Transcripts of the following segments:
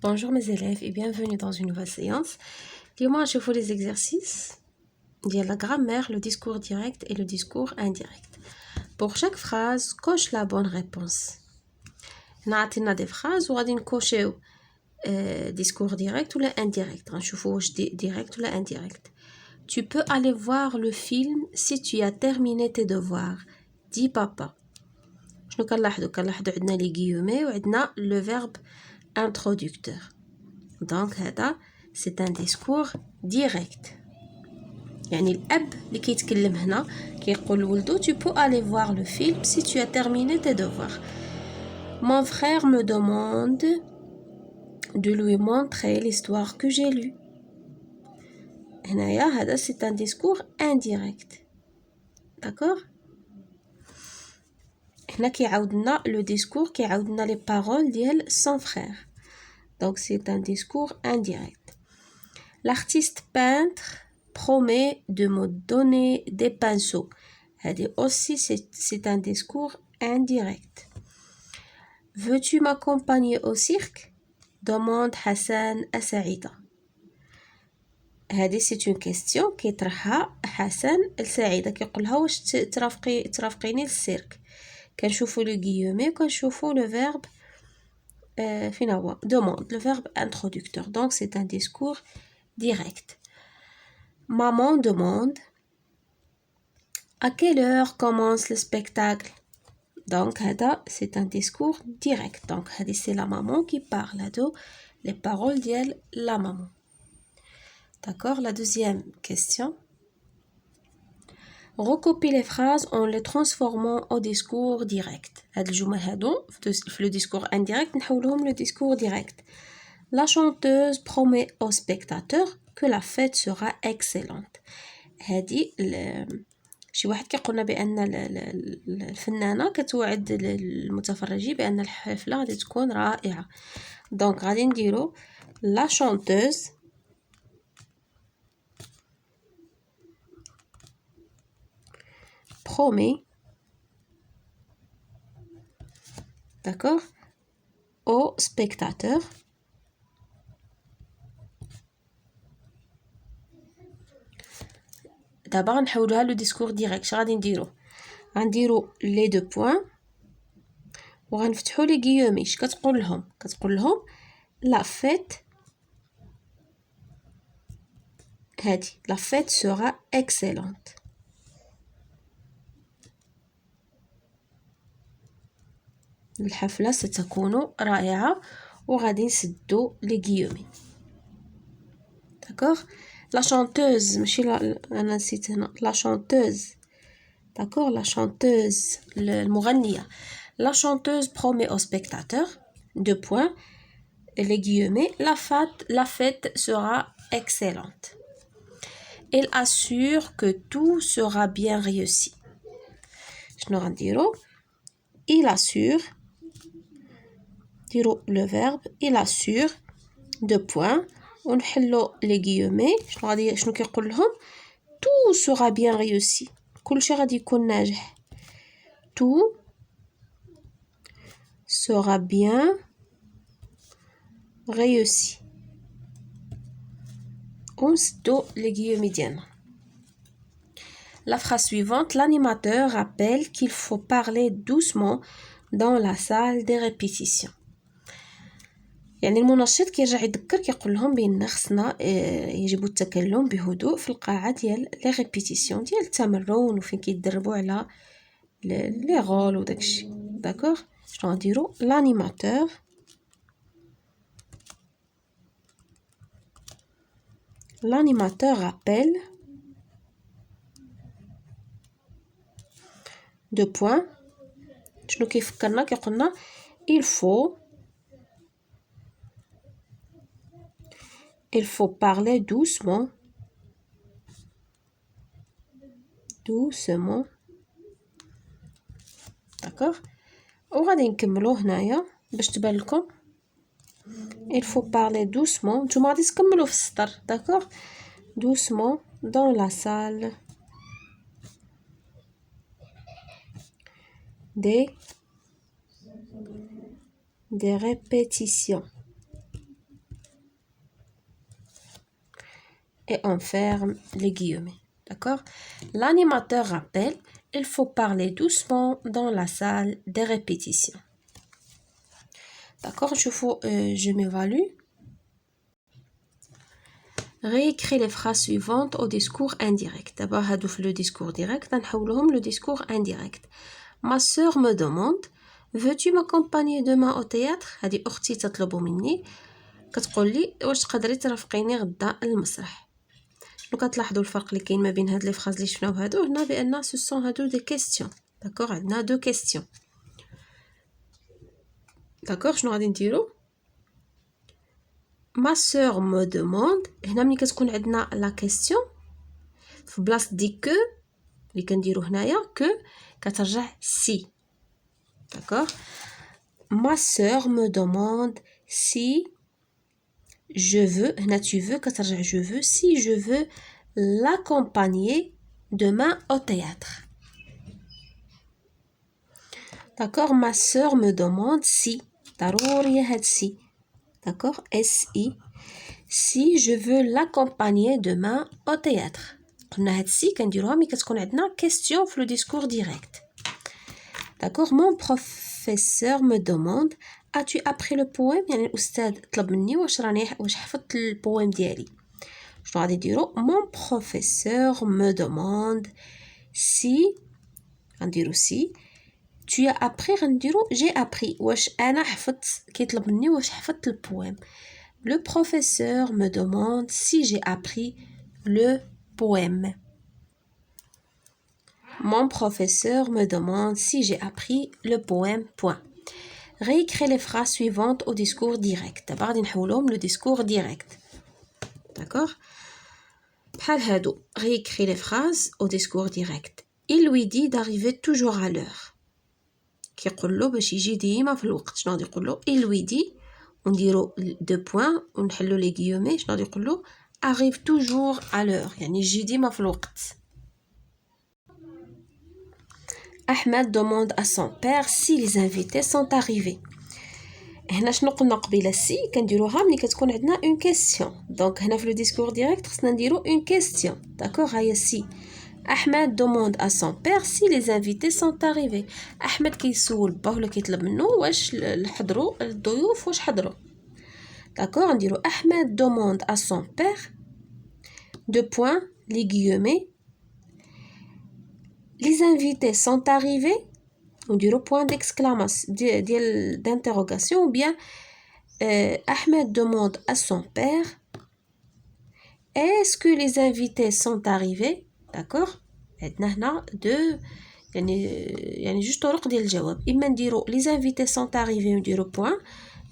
Bonjour mes élèves et bienvenue dans une nouvelle séance. Dis-moi, je fais les exercices. Il y a la grammaire, le discours direct et le discours indirect. Pour chaque phrase, coche la bonne réponse. On a des phrases où on coche discours direct ou indirect. On cherche direct ou indirect. Tu peux aller voir le film si tu as terminé tes devoirs. Dis papa. شنو كنلاحظوا عندنا les guillemets وعندنا le verbe introducteur. Donc هذا c'est un discours direct. يعني الأب اللي كيتكلم هنا كيقول لولدو tu peux aller voir le film si tu as terminé tes devoirs. Mon frère me demande de lui montrer l'histoire que j'ai lue. هنايا هذا c'est un discours indirect. D'accord? هنا كيعاودنا le discours كيعاودنا les paroles ديال son frère. Donc c'est un discours indirect. L'artiste peintre promet de me donner des pinceaux. Aussi, c'est un discours indirect. Veux-tu m'accompagner au cirque? Demande Hassan à Saïda. C'est une question qui طرحها حسن لسعيدة كيقولها واش ترافقيني للسيرك. كنشوفوا لو guillemets كنشوفوا le verbe فين هو demande le verbe introducteur. Donc c'est un discours direct. Maman demande à quelle heure commence le spectacle? Donc, c'est un discours direct. Donc, c'est la maman qui parle. Les paroles de la maman. D'accord? La deuxième question. Recopie les phrases en les transformant au discours direct. Le discours indirect, le discours direct. La chanteuse promet aux spectateurs que la fête sera excellente. شي واحد كيقولنا بان الفنانه كتوعد المتفرجين بان الحفله غادي تكون رائعه. دونك غادي نديرو لا شانتوز promet d'accord aux spectateurs دابا غنحولوها لو ديسكور ديريكت. اش غادي نديرو؟ غنديرو لي دو بوين وغنفتحو لي غيومي. اش كتقول لهم؟ كتقول لهم لا فيت هادي لا فيت سورا اكسيلونت. الحفله ستكون رائعه وغادي نسدو لي غيومي. داكوغ لا شانتوز ماشي انا نسيت هنا لا شانتوز. داكوغ لا شانتوز المغنيه. La chanteuse promet aux spectateurs, deux points, les guillemets, la fête sera excellente. Elle assure que tout sera bien réussi. شنو غنديرو؟ Il assure, ديرو le verbe, il assure, deux points, ونحلو les guillemets. شنو كيقول لهم؟ tout sera bien réussi. كلشي غادي يكون ناجح. tout sera bien réussi. ونسدو les guillemets ديالنا. La phrase suivante, l'animateur rappelle qu'il faut parler doucement dans la salle des répétitions. يعني المنشط كيرجع يذكر كيقول لهم بان خصنا يجب التكلم بهدوء في القاعه ديال لي ريبيتيسيون ديال التمرن وفين كيدربوا على لي رول وداكشي. داكوغ شنو غنديرو؟ l'animateur rappelle deux points. شنو كيفكرنا؟ كيقولنا il faut parler doucement d'accord. وغادي نكملو هنايا باش تبان لكم il faut parler doucement. نتوما غادي تكملوا في السطر. d'accord doucement dans la salle des répétitions. et on ferme les guillemets. D'accord? L'animateur rappelle, il faut parler doucement dans la salle des répétitions. D'accord? Je m'évalue. Réécris les phrases suivantes au discours indirect. D'abord, le discours direct, le discours indirect. Ma sœur me demande, veux-tu m'accompagner demain au théâtre? هذه أختي تطلب مني كتقول لي واش تقدري ترافقيني غدا المسرح. شنو كتلاحظوا الفرق اللي كاين ما بين هاد لي فراز اللي شفناو هادو هنا بان سو سون هادو دي كيستيون. داكوغ عندنا دو كيستيون. داكوغ شنو غادي نديرو؟ ما سور مو دوموند هنا ملي كتكون عندنا لا كيستيون في بلاصه دي كو اللي كنديرو هنايا كو كترجع سي. داكوغ ما سور مو دوموند سي je veux هنا tu veux كترجع je veux si je veux l'accompagner demain au théâtre. D'accord, ma sœur me demande si ضروري هاد si. D'accord, si je veux l'accompagner demain au théâtre. قلنا هاد si كنديروها ملي كتكون عندنا question في le discours direct. D'accord, mon professeur me demande as-tu appris le poème يعني الأستاذ طلب مني واش حفظت البويم ديالي. شنو غادي نديرو mon professeur me demande si غنديرو si tu as appris غنديرو j'ai appris واش انا حفظت كيطلب مني واش حفظت البويم. Le professeur me demande si j'ai appris le poème. Mon professeur me demande si j'ai appris le poème. Point. Réécris les phrases suivantes au discours direct. D'abord, le discours direct. D'accord? Réécris les phrases au discours direct. Il lui dit d'arriver toujours à l'heure. Il lui dit, on dirait deux points, on حلو les guillemets, arrive toujours à l'heure. يعني جدي ما في الوقت. Ahmed demande à son père si les invités sont arrivés. هنا شنو قلنا قبيله سي كنديروها ملي كتكون عندنا اون كيسيون. دونك هنا في لو ديسكور ديريكت خصنا نديرو اون كيسيون. داكوغ هيا سي. Ahmed demande à son père si les invités sont arrivés. Ahmed كيسول باه ولا كيطلب منه واش حضروا الضيوف واش حضروا. داكوغ نديرو Ahmed demande à son père deux points les guillemets les invités sont arrivés. On dirait point d'exclamation d'interrogation ou bien Ahmed demande à son père est-ce que les invités sont arrivés. D'accord, عندنا هنا deux يعني جوج طرق ديال الجواب. اما نديرو les invités sont arrivés ونديرو point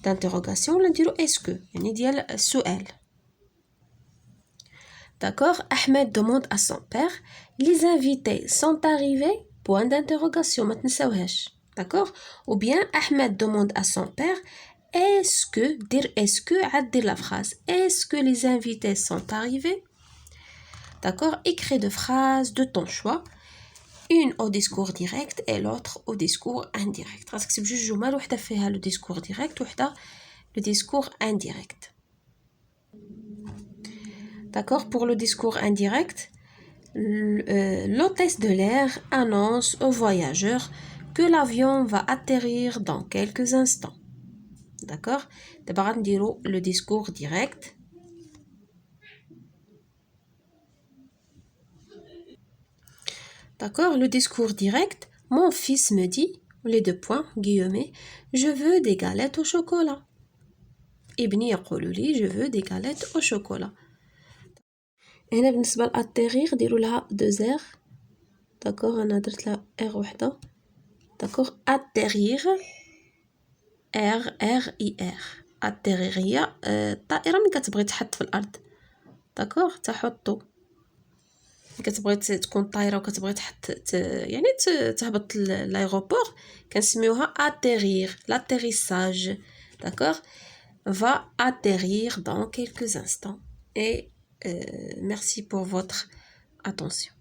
d'interrogation ولا نديرو est-ce que يعني ديال السؤال. D'accord, Ahmed demande à son père les invités sont arrivés point d'interrogation ما تنساوهاش. D'accord, ou bien Ahmed demande à son père est-ce que dire est-ce que عاد دير la phrase est-ce que les invités sont arrivés. D'accord, écris deux phrases de ton choix, une au discours direct et l'autre au discours indirect. غتكتب جوج جمل وحده فيها le discours direct وحده le discours indirect. D'accord, pour le discours indirect, l'hôtesse de l'air annonce aux voyageurs que l'avion va atterrir dans quelques instants. D'accord, d'abord on dira le discours direct. D'accord, le discours direct, mon fils me dit, les deux points, guillemets, je veux des galettes au chocolat. Ibni يقول لي je veux des galettes au chocolat. هنا بالنسبة لأتيغيغ ديروا لها دوز ار. داكوغ أنا درت لها ار وحدة. داكوغ أتيغيغ ار اي ار. أتيغيغ هي الطائرة ملي كتبغي تحط في الأرض. داكوغ تحطو ملي كتبغي تكون طايرة وكتبغي تحط يعني تهبط لايغوبور كنسميوها أتيغيغ l'atterrissage. D'accord, va atterrir dans quelques instants et merci pour votre attention.